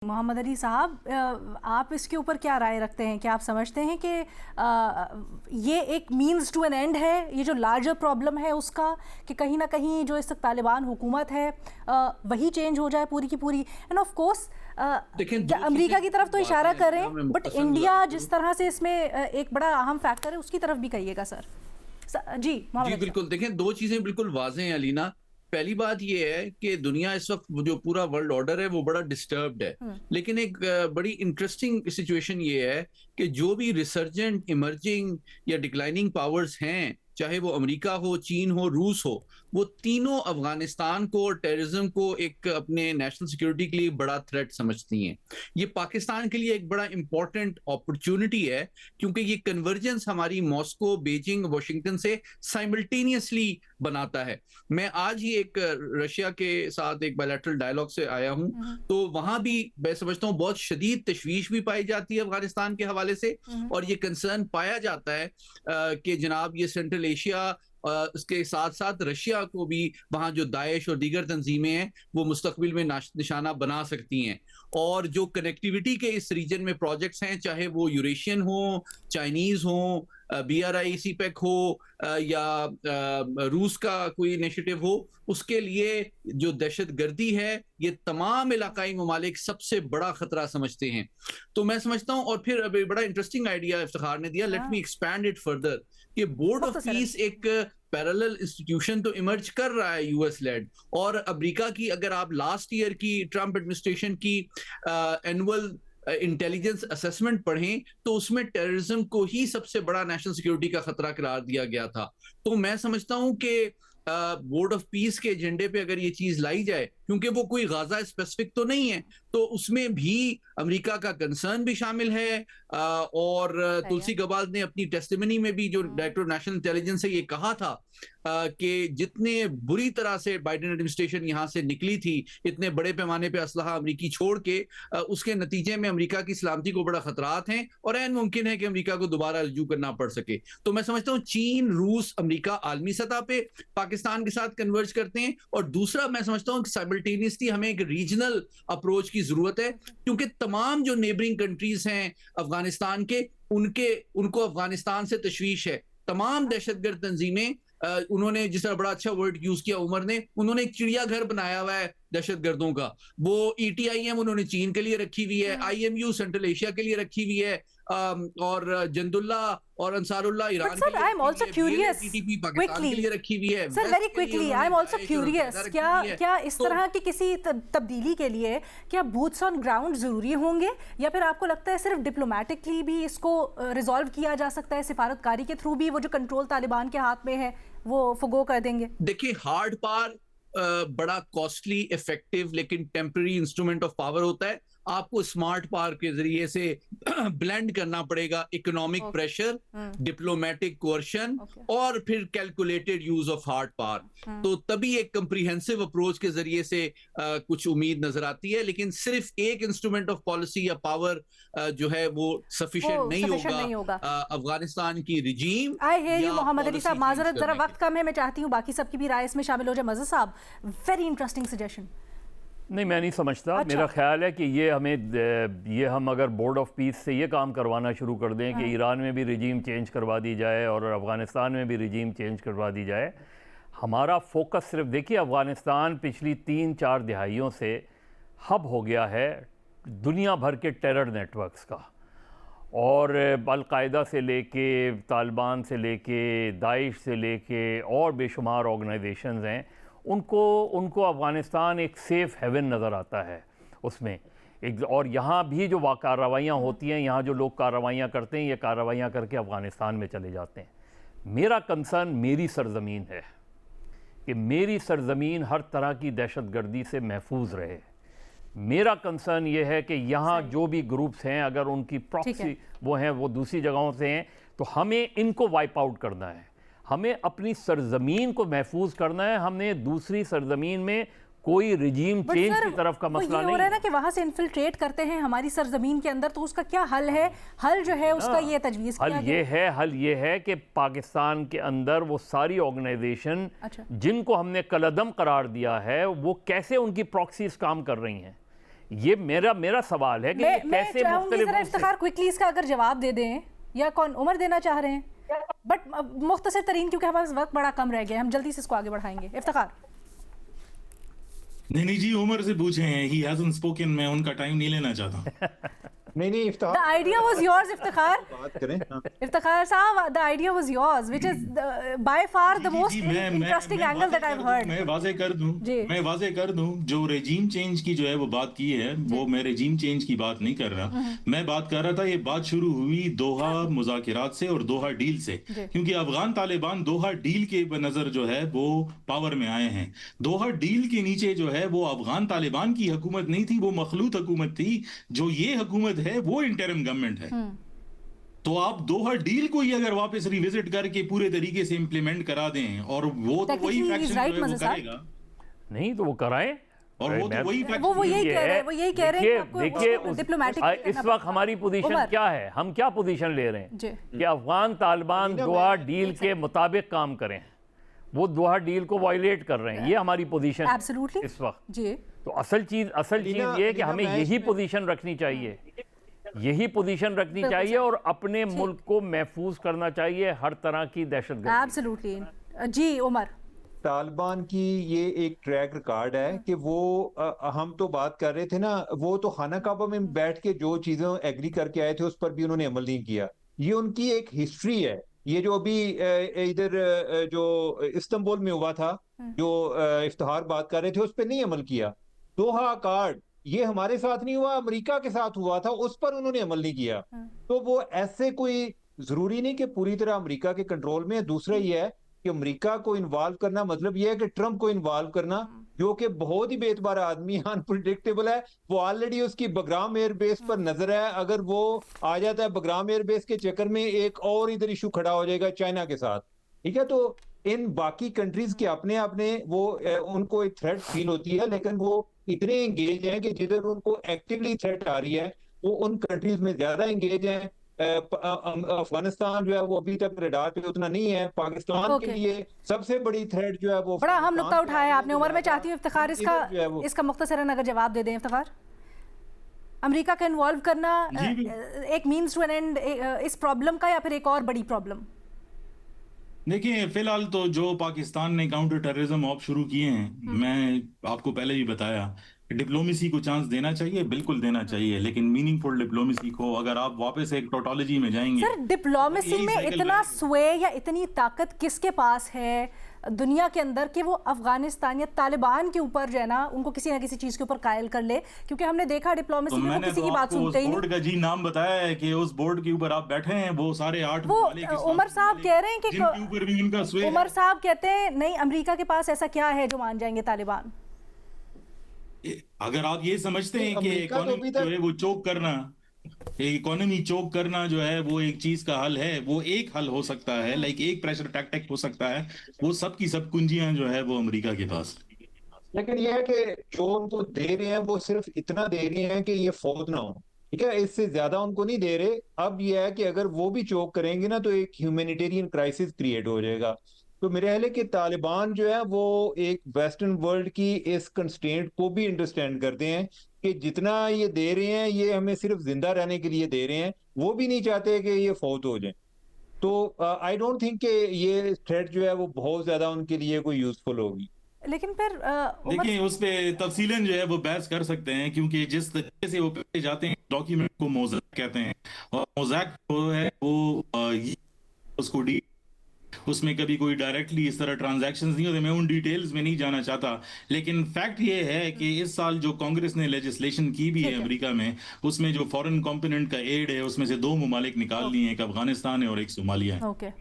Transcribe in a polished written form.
मोहम्मद अली साहब, आप इसके ऊपर क्या राय रखते हैं? क्या आप समझते हैं कि ये एक मीन्स टू एन एंड है, ये जो लार्जर प्रॉब्लम है उसका, कि कहीं ना कहीं जो इस तालिबान हुकूमत है वही चेंज हो जाए पूरी की पूरी? एंड ऑफ कोर्स अमेरिका की तरफ तो इशारा कर रहे हैं, बट इंडिया जिस तरह से इसमें एक बड़ा अहम फैक्टर है, उसकी तरफ भी कहिएगा सर। जी जी बिल्कुल, देखें दो चीजें बिल्कुल वाज़ेह हैं अलीना। पहली बात ये है कि दुनिया इस वक्त जो पूरा वर्ल्ड ऑर्डर है वो बड़ा डिस्टर्ब्ड है, लेकिन एक बड़ी इंटरेस्टिंग सिचुएशन ये है कि जो भी रिसर्जेंट इमर्जिंग या डिक्लाइनिंग पावर्स हैं, चाहे वो अमेरिका हो, चीन हो, रूस हो, वो तीनों अफगानिस्तान को और टेररिज्म को एक अपने नेशनल सिक्योरिटी के लिए बड़ा थ्रेट समझती हैं। ये पाकिस्तान के लिए एक बड़ा इंपॉर्टेंट अपॉर्चुनिटी है, क्योंकि ये कन्वर्जेंस हमारी मॉस्को, बीजिंग, वाशिंगटन से साइमल्टेनियसली बनाता है। मैं आज ही एक रशिया के साथ एक बायलैटरल डायलॉग से आया हूं, तो वहां भी मैं समझता हूं बहुत शदीद तशवीश भी पाई जाती है अफगानिस्तान के हवाले से, और ये कंसर्न पाया जाता है कि जनाब ये सेंट्रल एशिया, उसके साथ साथ रशिया को भी वहां जो दाइश और दीगर तंजीमें हैं वो मुस्तकबिल में निशाना बना सकती हैं। और जो कनेक्टिविटी के इस रीजन में प्रोजेक्ट्स हैं, चाहे वो यूरेशियन हो, चाइनीज हो, BRI CPEC हो, या रूस का कोई इनिशिएटिव हो, उसके लिए जो दहशत गर्दी है ये तमाम इलाकाई ममालिक सबसे बड़ा खतरा समझते हैं। तो मैं समझता हूं, और फिर अभी बड़ा इंटरेस्टिंग आइडिया इफ्तिखार ने दिया, let me expand it further, कि बोर्ड ऑफ पीस एक पैरेलल इंस्टीट्यूशन तो इमर्ज कर रहा है यूएस लेड, और अमेरिका की अगर आप लास्ट ईयर की ट्रंप एडमिनिस्ट्रेशन की एनुअल इंटेलिजेंस असेसमेंट पढ़ें तो उसमें टेररिज्म को ही सबसे बड़ा नेशनल सिक्योरिटी का खतरा करार दिया गया था। तो मैं समझता हूं कि बोर्ड ऑफ पीस के एजेंडे पे अगर ये चीज लाई जाए, क्योंकि वो कोई गाजा स्पेसिफिक तो नहीं है, तो उसमें भी अमेरिका का कंसर्न भी शामिल है। और तुलसी गबाल ने अपनी टेस्टिमनी में भी, जो डायरेक्टर ऑफ नेशनल इंटेलिजेंस है, ये कहा था कि जितने बुरी तरह से बाइडेन एडमिनिस्ट्रेशन यहाँ से निकली थी, इतने बड़े पैमाने पे असलहा अमेरिकी छोड़ के, उसके नतीजे में अमेरिका की सलामती को बड़ा खतरात हैं, और ऐन मुमकिन है कि अमेरिका को दोबारा रजू करना पड़ सके। तो मैं समझता हूँ चीन, रूस, अमेरिका आलमी सतह पे पाकिस्तान के साथ कन्वर्ज करते हैं, और दूसरा मैं समझता हूँ कि साइमल्टेनियसली हमें एक रीजनल अप्रोच की जरूरत है, क्योंकि तमाम जो नेबरिंग कंट्रीज हैं अफगानिस्तान के, उनको अफगानिस्तान से तशवीश है। तमाम दहशतगर्द तंजीमें, उन्होंने जिस तरह बड़ा अच्छा वर्ड यूज किया उमर ने, उन्होंने एक चिड़ियाघर बनाया हुआ है दहशतगर्दों का। वो ETIM उन्होंने चीन के लिए रखी हुई है, IMU सेंट्रल एशिया के लिए रखी हुई है, और जंदुल्ला और अंसारुल्लाह ईरान के लिए, I am also curious, TTP Pakistan के लिए रखी हुई है। Sir very quickly, I am also curious, क्या इस तरह की किसी तब्दीली के लिए क्या बूट्स ऑन ग्राउंड जरूरी होंगे, या फिर आपको लगता है सिर्फ डिप्लोमेटिकली भी इसको रिजॉल्व किया जा सकता है, सिफारतकारी के थ्रू भी वो जो कंट्रोल तालिबान के हाथ में है वो फुगो कर देंगे? देखिए, हार्ड पावर बड़ा कॉस्टली, इफेक्टिव लेकिन टेम्पररी इंस्ट्रूमेंट ऑफ पावर होता है। आपको स्मार्ट पावर के जरिए से ब्लेंड करना पड़ेगा इकोनॉमिक प्रेशर, डिप्लोमेटिक कोर्शन, और फिर calculated use of hard power. तो तभी एक कंप्रीहेंसिव अप्रोच के जरिए से कुछ उम्मीद नजर आती है, लेकिन सिर्फ एक इंस्ट्रूमेंट ऑफ पॉलिसी या पावर जो है वो सफिशिएंट नहीं होगा अफगानिस्तान की regime. I hear you Mohammad Ali साहब, माजरत जरा वक्त कम है, मैं चाहती हूँ बाकी सबकी भी राय इसमें शामिल हो जाए। मज़हर साहब, वेरी इंटरेस्टिंग सजेशन। नहीं, मैं नहीं समझता। अच्छा। मेरा ख्याल है कि ये हम अगर बोर्ड ऑफ पीस से ये काम करवाना शुरू कर दें कि ईरान में भी रिजीम चेंज करवा दी जाए और अफ़गानिस्तान में भी रिजीम चेंज करवा दी जाए, हमारा फोकस सिर्फ, देखिए अफ़गानिस्तान पिछली 3-4 दिहाइयों से हब हो गया है दुनिया भर के टेरर नेटवर्क्स का, और अल-कायदा से लेके, तालिबान से लेके, दाइश से लेके और बेशुमार ऑर्गेनाइजेशंस हैं, उनको अफ़गानिस्तान एक सेफ़ हेवन नज़र आता है उसमें एक। और यहाँ भी जो कार्रवाइयाँ होती हैं, यहाँ जो लोग कार्रवाइयाँ करते हैं, ये कार्रवाइयाँ करके अफ़गानिस्तान में चले जाते हैं। मेरा कंसर्न मेरी सरज़मीन है कि मेरी सरज़मीन हर तरह की दहशतगर्दी से महफूज रहे। मेरा कंसर्न ये है कि यहाँ जो भी ग्रुप्स हैं, अगर उनकी प्रॉक्सी वो हैं, वो दूसरी जगहों से हैं, तो हमें इनको वाइप आउट करना है। हमें अपनी सरजमीन को महफूज करना है। हमने दूसरी सरजमीन में कोई रिजीम चेंज की तरफ का मसला नहीं हो रहा है ना कि वहां से इन्फिल्ट्रेट करते हैं हमारी सरजमीन के अंदर, तो उसका क्या हल है? हल जो है उसका ये तजवीज़ किया हल ये है कि पाकिस्तान के अंदर वो सारी ऑर्गेनाइजेशन जिनको हमने कलअदम करार दिया है, वो कैसे उनकी प्रॉक्सीज काम कर रही हैं, ये मेरा सवाल है कि ये मैं कैसे चाहूंगी मुख्तलिफ जरा मुल्क से- इफ्तिखार क्विकली इसका अगर जवाब दे दें, या कौन उमर देना चाह रहे हैं? बट मुख्तसर तरीन, क्योंकि हमारे पास वक्त बड़ा कम रह गया, हम जल्दी से इसको आगे बढ़ाएंगे। इफ्तिखार। नहीं जी, उमर से पूछे हैं, ही हैजंट स्पोकन, मैं उनका टाइम नहीं लेना चाहता। नहीं The Iftikhar idea was yours, Iftikhar. बात करें। हाँ। इफ्तिखार साहब, the idea was yours, which is by far the most interesting angle that I've heard. मैं वाजे कर दूं, जो रेजीम चेंज की जो है वो बात की है, वो मैं रेजीम चेंज की बात नहीं कर रहा। मैं बात कर रहा था, ये बात शुरू हुई दोहा मुज़ाकिरात से और दोहा डील से, क्योंकि अफगान तालिबान दोहा डील के नजर जो है वो पावर में आए हैं। दोहा डील के नीचे जो है वो अफगान तालिबान की हुकूमत नहीं थी, वो मखलूत हुकूमत थी। जो ये हुकूमत है वो इंटरिम गवर्नमेंट है। तो आप दोहा डील को ही अगर वापस रिविजिट करके पूरे तरीके से इंप्लीमेंट करा दें, और वो तो वही Technically he is faction right, जो है वो मज़े साहब। करेगा, नहीं तो वो कराएं। और वो तो वही वो यही कह रहे हैं, वो यही कह रहे हैं कि आपको देखिए उसको diplomatic इस वक्त हमारी पोजीशन उमर। क्या है, हम क्या पोजीशन ले रहे हैं जी। कि अफगान तालिबान दोहा डील के मुताबिक काम करें, वो दोहा डील को वायलेट कर रहे हैं, ये हमारी पोजीशन है Absolutely. इस वक्त। जी। तो असल चीज ये है कि हमें मैं यही इसमें- पोजीशन रखनी चाहिए, यही पोजीशन रखनी चाहिए, और अपने मुल्क को महफूज करना चाहिए हर तरह की दहशतगर्दी। Absolutely. जी उमर। तालिबान की ये एक ट्रैक रिकॉर्ड है कि वो हम तो बात कर रहे थे ना, वो तो खाना काबा में बैठ के जो चीजें एग्री करके आए थे उस पर भी उन्होंने अमल नहीं किया। ये उनकी एक हिस्ट्री है। ये जो अभी इधर जो इस्तांबुल में हुआ था, जो इफ्तिखार बात कर रहे थे, उस पर नहीं अमल किया। दोहा कार्ड ये हमारे साथ नहीं हुआ, अमेरिका के साथ हुआ था, उस पर उन्होंने अमल नहीं किया। तो वो ऐसे कोई जरूरी नहीं कि पूरी तरह अमेरिका के कंट्रोल में है। दूसरा ये है कि अमेरिका को इन्वॉल्व करना मतलब ये है कि ट्रंप को इन्वॉल्व करना, जो कि बहुत ही बेतबार आदमी है, अनप्रिडिक्टेबल है। वो ऑलरेडी उसकी बगराम एयरबेस पर नजर है। अगर वो आ जाता है बगराम एयरबेस के चक्कर में, एक और इधर इशू खड़ा हो जाएगा चाइना के साथ। ठीक है, तो इन बाकी कंट्रीज के अपने अपने वो उनको एक थ्रेट फील होती है, लेकिन वो इतने एंगेज हैं कि जिधर उनको एक्टिवली थ्रेट आ रही है वो उन कंट्रीज में ज्यादा एंगेज हैं। अफगानिस्तान जो है वो अभी तक रडार पे उतना नहीं है। पाकिस्तान के लिए सबसे बड़ी थ्रेट जो है वो बड़ा अहम नुक्ता उठाया आपने उमर। मैं चाहती हूँ इफ्तिखार इधर इसका मुख्तसरन अगर जवाब दे दें। इफ्तिखार, अमेरिका का इन्वॉल्व करना एक मीन्स टू एन एंड इस प्रॉब्लम का, या फिर एक और बड़ी प्रॉब्लम? देखिए, फिलहाल तो जो पाकिस्तान ने काउंटर टेररिज्म ऑप शुरू किए हैं, मैं आपको पहले ही बताया, डिप्लोमेसी को चांस देना चाहिए, बिल्कुल देना चाहिए, लेकिन मीनिंगफुल डिप्लोमेसी को। अगर आप वापस एक टोटोलॉजी में जाएंगे, सर, डिप्लोमेसी यही में साइकिल इतना रहेगा। स्वे या इतनी ताकत किसके पास है दुनिया के अंदर कि वो अफगानिस्तान या तालिबान के ऊपर जो है ना, उनको किसी ना किसी चीज के ऊपर कायल कर ले? क्योंकि हमने देखा तो डिप्लोमेसी में वो मैंने किसी तो की बात आपको उस सुनते ही नहीं। बोर्ड का जी नाम बताया है कि उस बोर्ड के ऊपर आप बैठे हैं, वो सारे 8 वो ममालिक के साथ उमर साहब कह रहे हैं कि जिनके ऊपर भी उनका sway उमर है। साहब कहते हैं नहीं, अमेरिका के पास ऐसा क्या है जो मान जाएंगे तालिबान? अगर आप ये समझते हैं कि अमेरिका तो इकोनॉमी अभी तक- जो है वो चोक करना, इकोनॉमी चोक करना जो है वो एक चीज का हल है, वो एक हल हो सकता है, लाइक एक प्रेशर टैक्टिक हो सकता है, वो सब की सब कुंजियां जो है वो अमेरिका के पास। लेकिन यह है कि जो उनको दे रहे हैं वो सिर्फ इतना दे रहे हैं कि ये फौत ना हो। ठीक है, इससे ज्यादा उनको नहीं दे रहे। अब यह है कि अगर वो भी चोक करेंगे ना तो एक ह्यूमैनिटेरियन क्राइसिस क्रिएट हो जाएगा। तो मेरे ख्याल है कि तालिबान जो है वो एक वेस्टर्न वर्ल्ड की इस कंस्ट्रेंट को भी अंडरस्टैंड करते हैं कि जितना ये दे रहे हैं ये हमें सिर्फ जिंदा रहने के लिए दे रहे हैं, वो भी नहीं चाहते कि ये फौत हो जाए। तो आई डोंट थिंक कि ये थ्रेट जो है वो बहुत ज्यादा उनके लिए कोई यूजफुल होगी। लेकिन फिर उमर, देखिए, उस पे तफसीलन जो है वो बहस कर सकते हैं, क्योंकि जिस तरीके से वो पेश जाते हैं, डॉक्यूमेंट को मोज़ैक कहते हैं, और मोज़ैक जो है वो उसको उसमें कभी कोई डायरेक्टली इस तरह ट्रांजैक्शंस नहीं होते। मैं उन डिटेल्स में नहीं जाना चाहता, लेकिन फैक्ट ये है कि इस साल जो कांग्रेस ने लेजिस्लेशन की भी है अमेरिका में, उसमें जो फॉरेन कंपोनेंट का एड है उसमें से 2 ममालिक निकाल लिए हैं, एक अफगानिस्तान है और एक सोमालिया है। ओके।